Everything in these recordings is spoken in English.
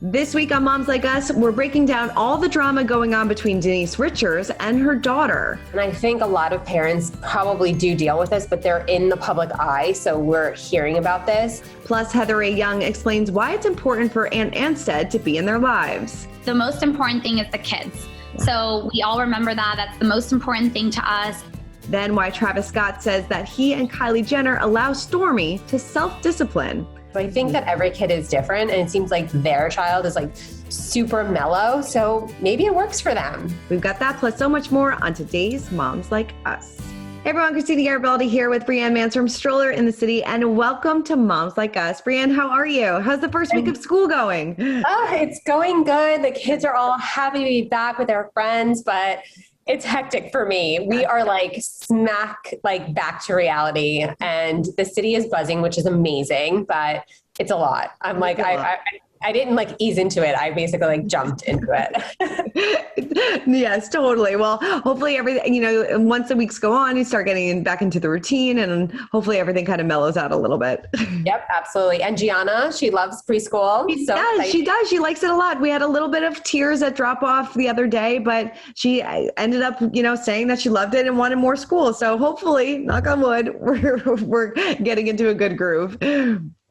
This week on Moms Like Us, we're breaking down all the drama going on between Denise Richards and her daughter. And I think a lot of parents probably do deal with this, but they're in the public eye, so we're hearing about this. Plus, Heather A. Young explains why it's important for Aunt Anstead to be in their lives. The most important thing is the kids. So we all remember that. That's the most important thing to us. Then why Travis Scott says that he and Kylie Jenner allow Stormi to self-discipline. So I think that every kid is different, and it seems like their child is like super mellow, so maybe it works for them. We've got that plus so much more on today's Moms Like Us. Hey everyone, Chrissy Garibaldi here with Brianne Mans from Stroller in the City, and welcome to Moms Like Us. Brianne, how are you? How's the first week of school going? Oh, it's going good. The kids are all happy to be back with their friends, but it's hectic for me. We are like back to reality, and the city is buzzing, which is amazing, but it's a lot. I'm like, I didn't like ease into it. I basically like jumped into it. Yes, totally. Well, hopefully everything, once the weeks go on, you start getting back into the routine, and hopefully everything kind of mellows out a little bit. Yep, absolutely. And Gianna, she loves preschool. She does. She likes it a lot. We had a little bit of tears at drop off the other day, but she ended up, saying that she loved it and wanted more school. So hopefully, knock on wood, we're getting into a good groove.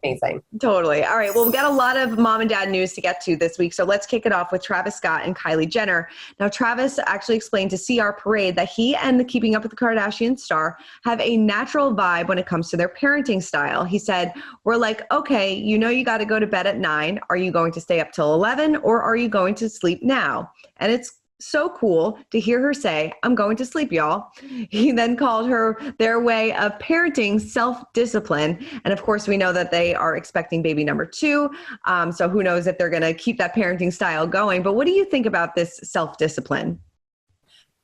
Amazing. Totally. All right. Well, we've got a lot of mom and dad news to get to this week. So let's kick it off with Travis Scott and Kylie Jenner. Now, Travis actually explained to CR Parade that he and the Keeping Up with the Kardashian star have a natural vibe when it comes to their parenting style. He said, we're like, okay, you got to go to bed at 9. Are you going to stay up till 11 or are you going to sleep now? And it's so cool to hear her say, I'm going to sleep, y'all. He then called her their way of parenting self-discipline. And of course, we know that they are expecting baby number 2. So who knows if they're going to keep that parenting style going. But what do you think about this self-discipline?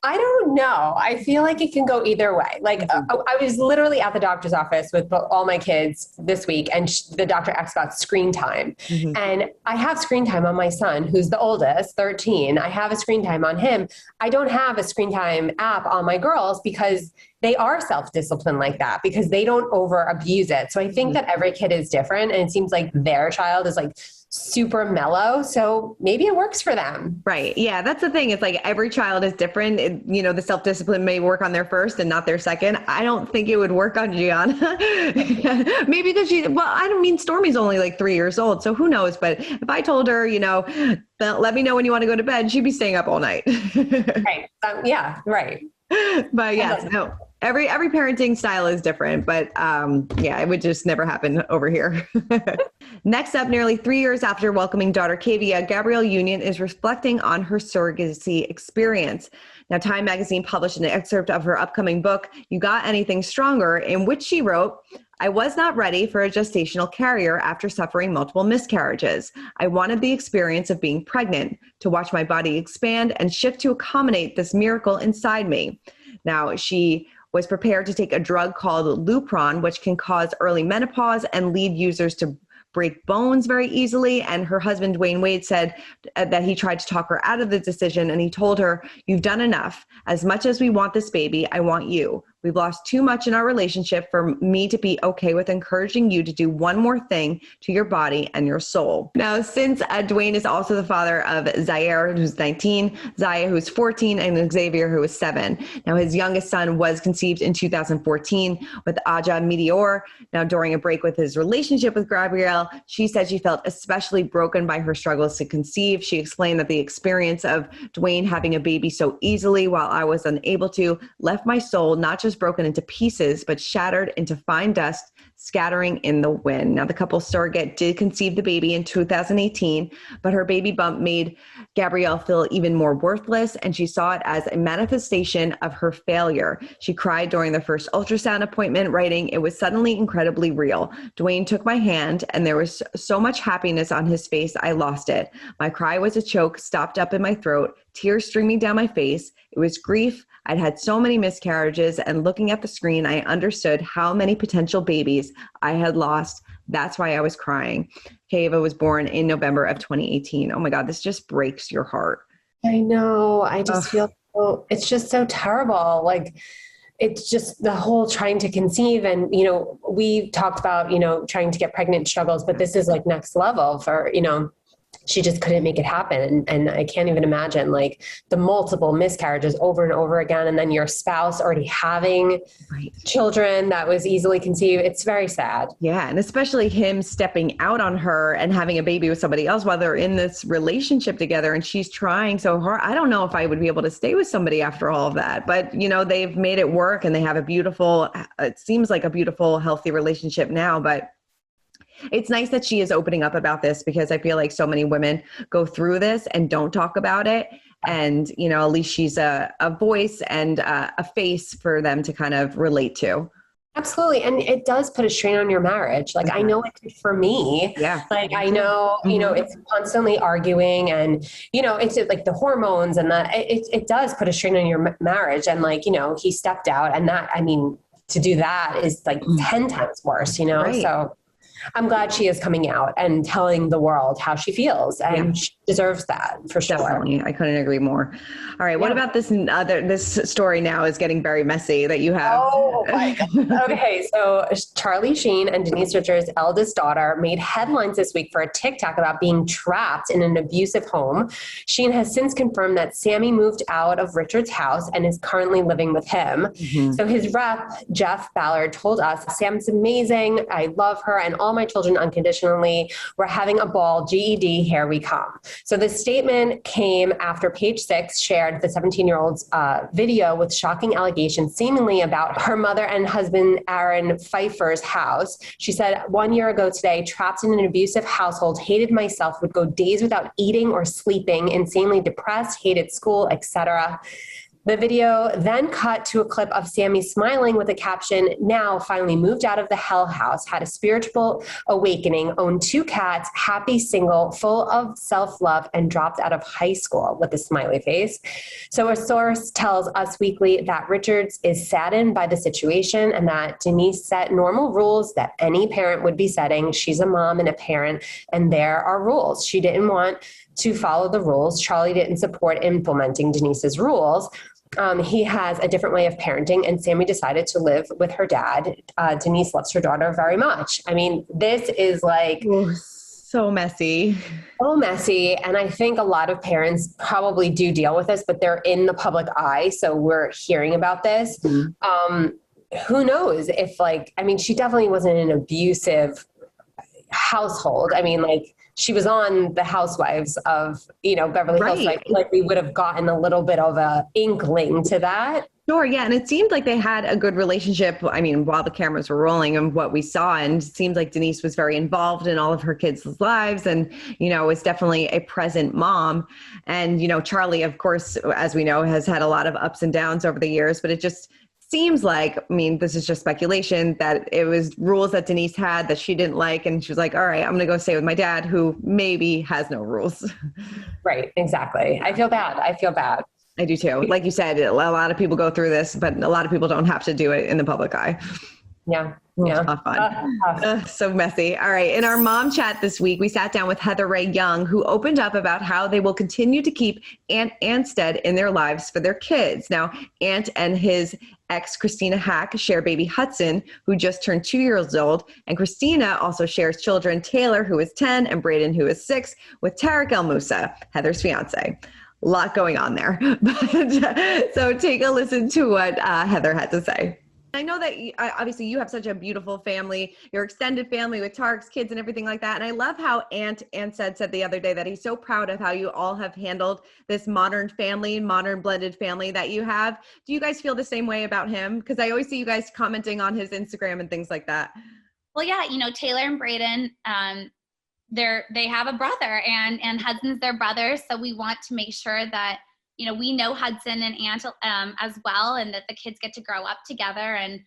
I don't know. I feel like it can go either way. Like I was literally at the doctor's office with all my kids this week, and the doctor asked about screen time. Mm-hmm. And I have screen time on my son, who's the oldest, 13. I have a screen time on him. I don't have a screen time app on my girls because they are self-disciplined like that, because they don't over abuse it. So I think that every kid is different, and it seems like their child is like super mellow. So maybe it works for them. Right. Yeah. That's the thing. It's like every child is different. The self-discipline may work on their first and not their second. I don't think it would work on Gianna. Maybe because I don't mean Stormi's only like 3 years old. So who knows? But if I told her, let me know when you want to go to bed, she'd be staying up all night. Right. Yeah. Right. But yes, no. Every parenting style is different, but it would just never happen over here. Next up, nearly 3 years after welcoming daughter Kavia, Gabrielle Union is reflecting on her surrogacy experience. Now, Time magazine published an excerpt of her upcoming book, You Got Anything Stronger, in which she wrote, I was not ready for a gestational carrier after suffering multiple miscarriages. I wanted the experience of being pregnant, to watch my body expand and shift to accommodate this miracle inside me. Now, she was prepared to take a drug called Lupron, which can cause early menopause and lead users to break bones very easily. And her husband, Dwayne Wade, said that he tried to talk her out of the decision, and he told her, you've done enough. As much as we want this baby, I want you. We've lost too much in our relationship for me to be okay with encouraging you to do one more thing to your body and your soul. Now, since Dwayne is also the father of Zaire, who's 19, Zaya, who's 14, and Xavier, who is 7. Now, his youngest son was conceived in 2014 with Aja Meteor. Now, during a break with his relationship with Gabrielle, she said she felt especially broken by her struggles to conceive. She explained that the experience of Dwayne having a baby so easily while I was unable to left my soul not just broken into pieces, but shattered into fine dust, scattering in the wind. Now, the couple's surrogate did conceive the baby in 2018, but her baby bump made Gabrielle feel even more worthless, and she saw it as a manifestation of her failure. She cried during the first ultrasound appointment, writing, it was suddenly incredibly real. Dwayne took my hand, and there was so much happiness on his face, I lost it. My cry was a choke stopped up in my throat, tears streaming down my face. It was grief. I'd had so many miscarriages, and looking at the screen, I understood how many potential babies I had lost. That's why I was crying. Kava was born in November of 2018. Oh my God, this just breaks your heart. I know. I just feel it's just so terrible. Like, it's just the whole trying to conceive. And, we talked about, trying to get pregnant struggles, but this is like next level for, she just couldn't make it happen. And I can't even imagine like the multiple miscarriages over and over again. And then your spouse already having children that was easily conceived. It's very sad. Yeah. And especially him stepping out on her and having a baby with somebody else while they're in this relationship together and she's trying so hard. I don't know if I would be able to stay with somebody after all of that, but you know, they've made it work and they have a beautiful, it seems like a beautiful, healthy relationship now, but it's nice that she is opening up about this because I feel like so many women go through this and don't talk about it. And, you know, at least she's a voice and a face for them to kind of relate to. Absolutely. And it does put a strain on your marriage. Like, I know it did for me. Yeah. Like, I know, you know, it's constantly arguing and, you know, it's like the hormones and it does put a strain on your marriage. And like, you know, he stepped out and that, I mean, to do that is like 10 times worse, you know? Right. So I'm glad she is coming out and telling the world how she feels and she deserves that for sure. Definitely. I couldn't agree more. All right. What about this this story now is getting very messy that you have? Oh my God. Okay. So Charlie Sheen and Denise Richards' eldest daughter made headlines this week for a TikTok about being trapped in an abusive home. Sheen has since confirmed that Sammy moved out of Richards' house and is currently living with him. So his rep, Jeff Ballard, told us, Sam's amazing. I love her and all my children unconditionally. We're having a ball. GED, here we come. So the statement came after Page Six shared the 17-year-old's video with shocking allegations seemingly about her mother and husband Aaron Pfeiffer's house. She said, 1 year ago today, trapped in an abusive household, hated myself, would go days without eating or sleeping, insanely depressed, hated school, etc. The video then cut to a clip of Sammy smiling with a caption, now finally moved out of the hell house, had a spiritual awakening, owned 2 cats, happy single, full of self-love, and dropped out of high school with a smiley face. So a source tells Us Weekly that Richards is saddened by the situation and that Denise set normal rules that any parent would be setting. She's a mom and a parent, and there are rules. She didn't want to follow the rules. Charlie didn't support implementing Denise's rules. He has a different way of parenting, and Sammy decided to live with her dad. Denise loves her daughter very much. I mean, this is like so messy. So messy. And I think a lot of parents probably do deal with this, but they're in the public eye. So we're hearing about this. Who knows if like, I mean, she definitely wasn't in an abusive household. I mean, like, she was on the Housewives of, you know, Beverly Hills. Like we would have gotten a little bit of a inkling to that. Sure. Yeah. And it seemed like they had a good relationship. I mean, while the cameras were rolling and what we saw, and it seemed like Denise was very involved in all of her kids' lives and, you know, was definitely a present mom. And, you know, Charlie, of course, as we know, has had a lot of ups and downs over the years, but it just seems like, I mean, this is just speculation, that it was rules that Denise had that she didn't like. And she was like, all right, I'm going to go stay with my dad who maybe has no rules. Right. Exactly. I feel bad. I do too. Like you said, a lot of people go through this, but a lot of people don't have to do it in the public eye. Yeah. Yeah. It's not fun. So messy. All right. In our mom chat this week, we sat down with Heather Ray Young, who opened up about how they will continue to keep Aunt Anstead in their lives for their kids. Now, Aunt and his ex, Christina Hack, share baby Hudson, who just turned 2 years old. And Christina also shares children, Taylor, who is 10, and Braden, who is 6, with Tarek El Moussa, Heather's fiance. A lot going on there. So take a listen to what Heather had to say. I know that obviously you have such a beautiful family, your extended family with Tarek's kids and everything like that. And I love how Anstead said the other day that he's so proud of how you all have handled this modern family, modern blended family that you have. Do you guys feel the same way about him? Because I always see you guys commenting on his Instagram and things like that. Well, yeah, you know, Taylor and Braden, they have a brother and Hudson's their brother. So we want to make sure that, you know, we know Hudson and Aunt as well, and that the kids get to grow up together. And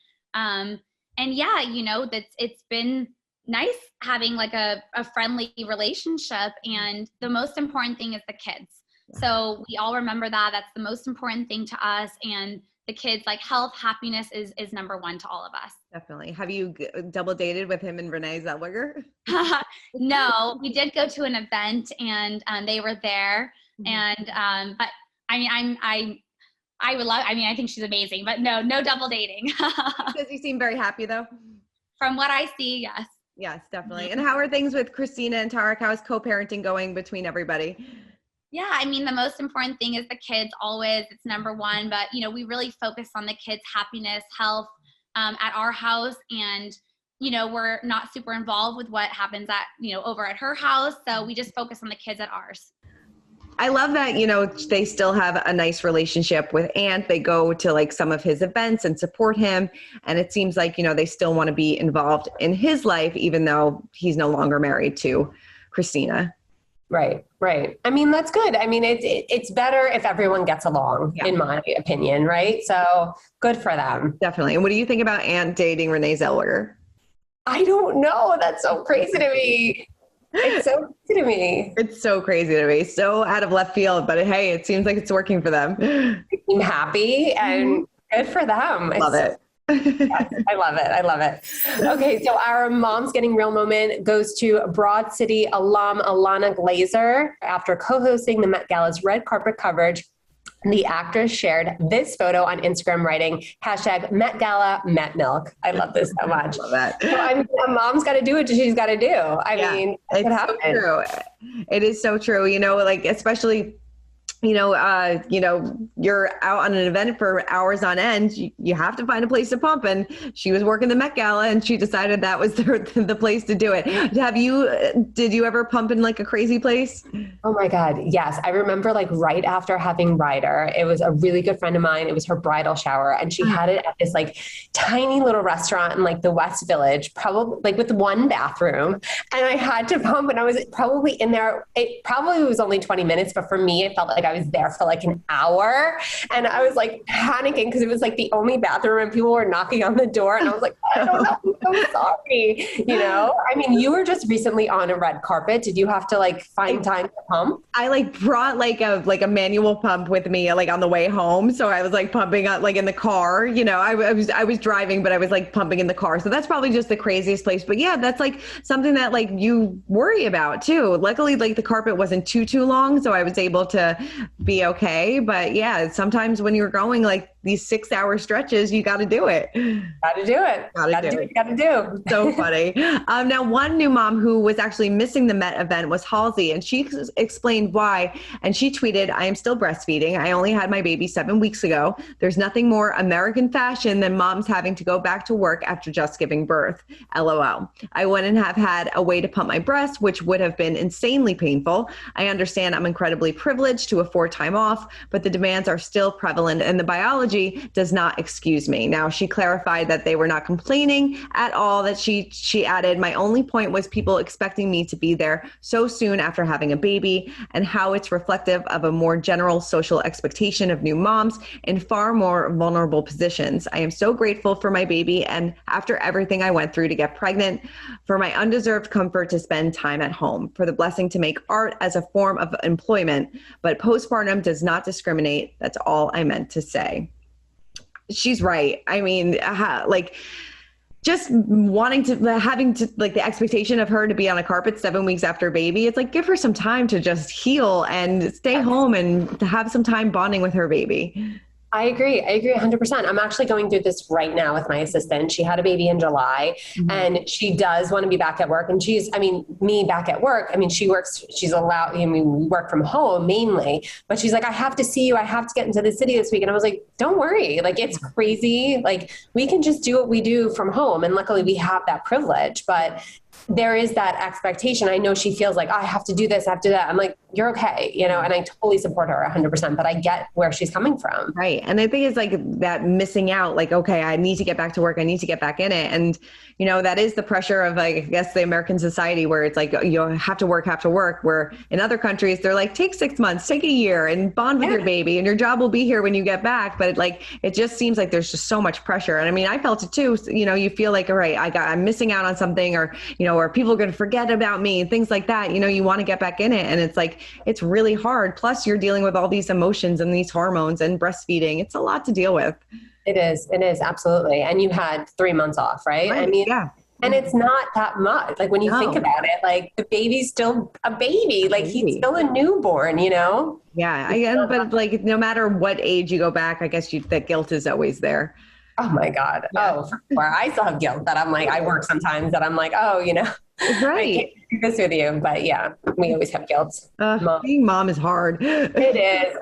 yeah, you know, it's been nice having like a friendly relationship. And the most important thing is the kids. So we all remember that. That's the most important thing to us. And the kids, like health, happiness is number one to all of us. Definitely. Have you double dated with him and Renee Zellweger? No, we did go to an event and they were there. And but I mean, I would love, I mean, I think she's amazing, but no double dating. Does he seem very happy though? From what I see, yes. Yes, definitely. And how are things with Christina and Tarek? How is co-parenting going between everybody? Yeah, I mean, the most important thing is the kids always, it's number one, but we really focus on the kids' happiness, health at our house. And, we're not super involved with what happens over at her house. So we just focus on the kids at ours. I love that, they still have a nice relationship with Ant. They go to like some of his events and support him. And it seems like, they still want to be involved in his life, even though he's no longer married to Christina. Right. I mean, that's good. I mean, it's better if everyone gets along, in my opinion, right? So good for them. Definitely. And what do you think about Ant dating Renee Zellweger? I don't know. That's so crazy to me. It's so crazy to me. It's so crazy to me. So out of left field, but hey, it seems like it's working for them. I'm happy and good for them. Love it. Yes, I love it. Okay, so our Mom's Getting Real moment goes to Broad City alum ILANA Glazer. After co-hosting the Met Gala's red carpet coverage, the actress shared this photo on Instagram, writing #Met Gala Met Milk. I love this so much. Love that. So, a mom's got to do what she's got to do. I mean, it's so true. It is so true. Especially you're out on an event for hours on end, you have to find a place to pump. And she was working the Met Gala and she decided that was the place to do it. Did you ever pump in like a crazy place? Oh my God. Yes. I remember like right after having Ryder, it was a really good friend of mine. It was her bridal shower and she had it at this like tiny little restaurant in like the West Village, probably like with one bathroom. And I had to pump and I was probably in there. It probably was only 20 minutes, but for me, it felt like I was there for like an hour and I was like panicking because it was like the only bathroom and people were knocking on the door and I was like, I don't know, I'm so sorry. I mean, you were just recently on a red carpet. Did you have to like find time to pump? I like brought like a manual pump with me like on the way home. So I was like pumping out like in the car, I was driving, but I was like pumping in the car. So that's probably just the craziest place. But yeah, that's like something that like you worry about too. Luckily, like the carpet wasn't too long. So I was able to be okay. But yeah, sometimes when you're going like these 6-hour stretches, you got to do it. Got to do. So funny. Now, one new mom who was actually missing the Met event was Halsey, and she explained why. And she tweeted, "I am still breastfeeding. I only had my baby 7 weeks ago. There's nothing more American fashion than moms having to go back to work after just giving birth. LOL. I wouldn't have had a way to pump my breast, which would have been insanely painful. I understand I'm incredibly privileged to afford time off, but the demands are still prevalent and the biology does not excuse me." Now, she clarified that they were not complaining at all, that she added, "My only point was people expecting me to be there so soon after having a baby and how it's reflective of a more general social expectation of new moms in far more vulnerable positions. I am so grateful for my baby and after everything I went through to get pregnant, for my undeserved comfort to spend time at home, for the blessing to make art as a form of employment, but postpartum does not discriminate. That's all I meant to say." She's right. I mean, just having the expectation of her to be on a carpet 7 weeks after baby, it's like, give her some time to just heal and stay home and to have some time bonding with her baby. I agree 100%. I'm actually going through this right now with my assistant. She had a baby in July and she does want to be back at work. And me back at work. I mean, she's allowed, we work from home mainly, but she's like, I have to see you. I have to get into the city this week. And I was like, don't worry. Like, it's crazy. Like, we can just do what we do from home. And luckily we have that privilege, but there is that expectation. I know she feels like, oh, I have to do this, I have to do that. I'm like, you're okay, and I totally support her 100%, but I get where she's coming from. Right. And I think it's like that missing out, like, okay, I need to get back to work. I need to get back in it. And, that is the pressure of like, I guess the American society where it's like, you have to work, where in other countries, they're like, take 6 months, take a year and bond with your baby and your job will be here when you get back. But it just seems like there's just so much pressure. And I mean, I felt it too. You feel like, all right, I'm missing out on something or people are going to forget about me and things like that. You want to get back in it. And it's like, it's really hard. Plus you're dealing with all these emotions and these hormones and breastfeeding. It's a lot to deal with. It is absolutely. And you had 3 months off, right? I mean, yeah. And it's not that much. Like when you think about it, like the baby's still a baby, like he's still a newborn, Yeah. But like, no matter what age you go back, I guess that guilt is always there. Oh my God. Yeah. Oh, for sure. I still have guilt that I'm like, I work sometimes that I'm like, oh, you know, Right. I can't do this with you. But yeah, we always have guilt. Being mom is hard. It is.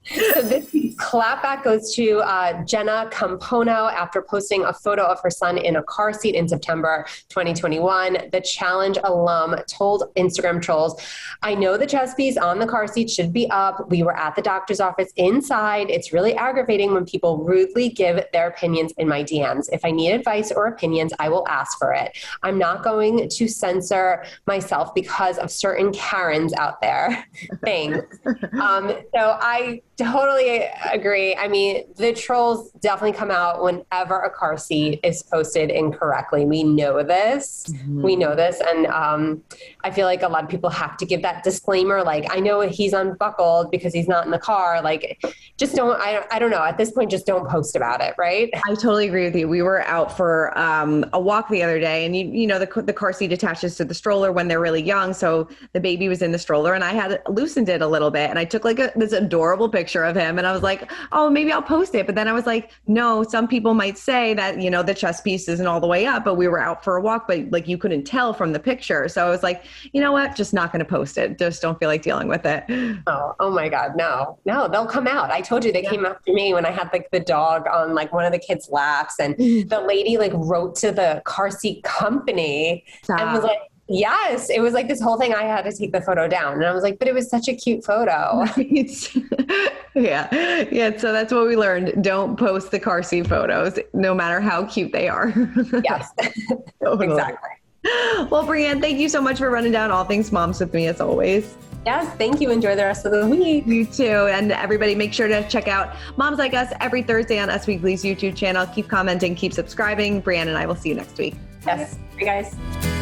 So this week's clapback goes to Jenna Campono after posting a photo of her son in a car seat in September 2021. The Challenge alum told Instagram trolls, I know the chest piece on the car seat should be up. We were at the doctor's office inside. It's really aggravating when people rudely give their opinions in my DMs. If I need advice or opinions, I will ask for it. I'm not going to censor myself because of certain Karens out there. Thanks. So I totally agree. I mean, the trolls definitely come out whenever a car seat is posted incorrectly. We know this. We know this. And I feel like a lot of people have to give that disclaimer. Like, I know he's unbuckled because he's not in the car. Like, just don't, I don't know. At this point, just don't post about it, right? I totally agree with you. We were out for a walk the other day, and you know, the car seat attaches to the stroller when they're really young. So the baby was in the stroller, and I had loosened it a little bit, and I took like this adorable picture of him, and I was like, oh, maybe I'll post it. But then I was like, no, some people might say that, you know, the chest piece isn't all the way up, but we were out for a walk, but like you couldn't tell from the picture. So I was like, you know what, just not going to post it. Just don't feel like dealing with it. Oh my God. No, they'll come out. I told you they came after me when I had like the dog on like one of the kids' laps, and the lady like wrote to the car seat company and was like, yes, it was like this whole thing. I had to take the photo down, and I was like, but it was such a cute photo. Yeah. So that's what we learned. Don't post the car seat photos, no matter how cute they are. Yes, Totally. Exactly. Well, Brianne, thank you so much for running down all things moms with me as always. Yes, thank you. Enjoy the rest of the week. You too. And everybody, make sure to check out Moms Like Us every Thursday on Us Weekly's YouTube channel. Keep commenting, keep subscribing. Brianne and I will see you next week. Yes. Bye, guys.